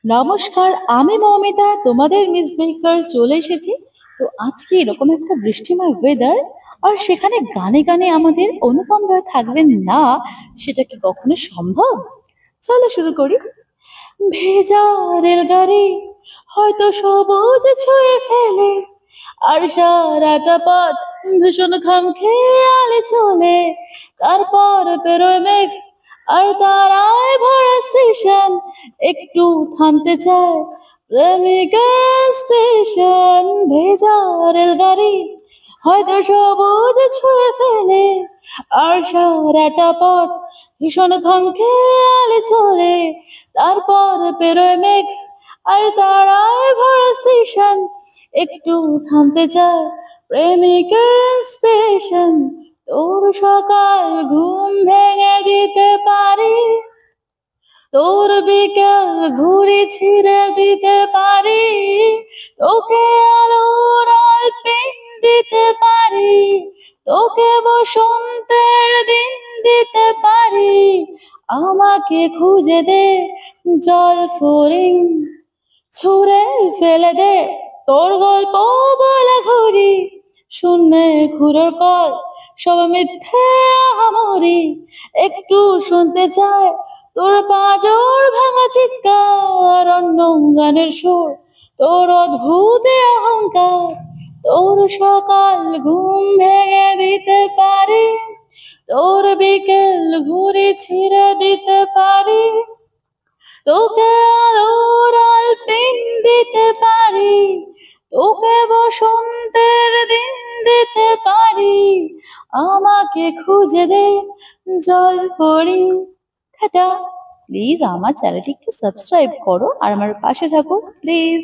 নমস্কার, আমি মৌমিতা, তোমাদের মিস বেকার চলে এসেছি। তো আজকে এরকম একটা বৃষ্টিময় ওয়েদার, আর সেখানে গানে গানে আমাদের অনুপম রায় থাকবেন না, সেটা কি কখনো সম্ভব? চলো শুরু করি। ভেজা রেলগাড়ি হয়তো সবুজ ছুঁয়ে ফেলে, আর সারাটা পথ ভীষণ খামখেয়ালে চলে। তারপর পেরোয় মেঘ আর তারায় ভরা স্টেশন, একটু থামতে চায় প্রেমিকা স্টেশন। ভেজা রেলগাড়ি হয়তো সবুজ ছুঁয়ে ফেলে, আর সারাটা পথ ভীষণ খামখেয়ালে চলে। তারপর পেরোয় মেঘ আর তারায় ভরা স্টেশন, একটু থামতে চায় প্রেমিকের স্টেশন। তোর সকাল ঘুম ভেঙে দিতে পারি, তোর বিকাল ঘুরে ছিঁড়ে দিতে পারি, তোকে আলোর আলপিন দিতে পারি, তোকে বসন্তের দিন দিতে পারি। আমাকে খুঁজে দে জল ফরিং, ছুঁড়ে ফেলে দে তোর গল্প বলা ঘড়ি। শূন্যে ঘুরের কল সব মিথ্যে আহামরি, একটু শুনতে চায় তোর পাঁজর ভাঙা চিৎকার। অন্য গানের সুর, তোর অদ্ভুত অহংকার। তোর সকাল ঘুম ভেঙে দিতে পারি, তোর বিকেল ঘুরে ছিঁড়ে দিতে পারি, তোকে আলোর আলপিন দিতে পারি, তোকে বসন্তের দিন দিতে পারি। আমাকে খুঁজে দে জল পড়ি। টাটা। প্লিজ আমার চ্যানেলটি একটু সাবস্ক্রাইব করো আর আমার পাশে থাকো প্লিজ।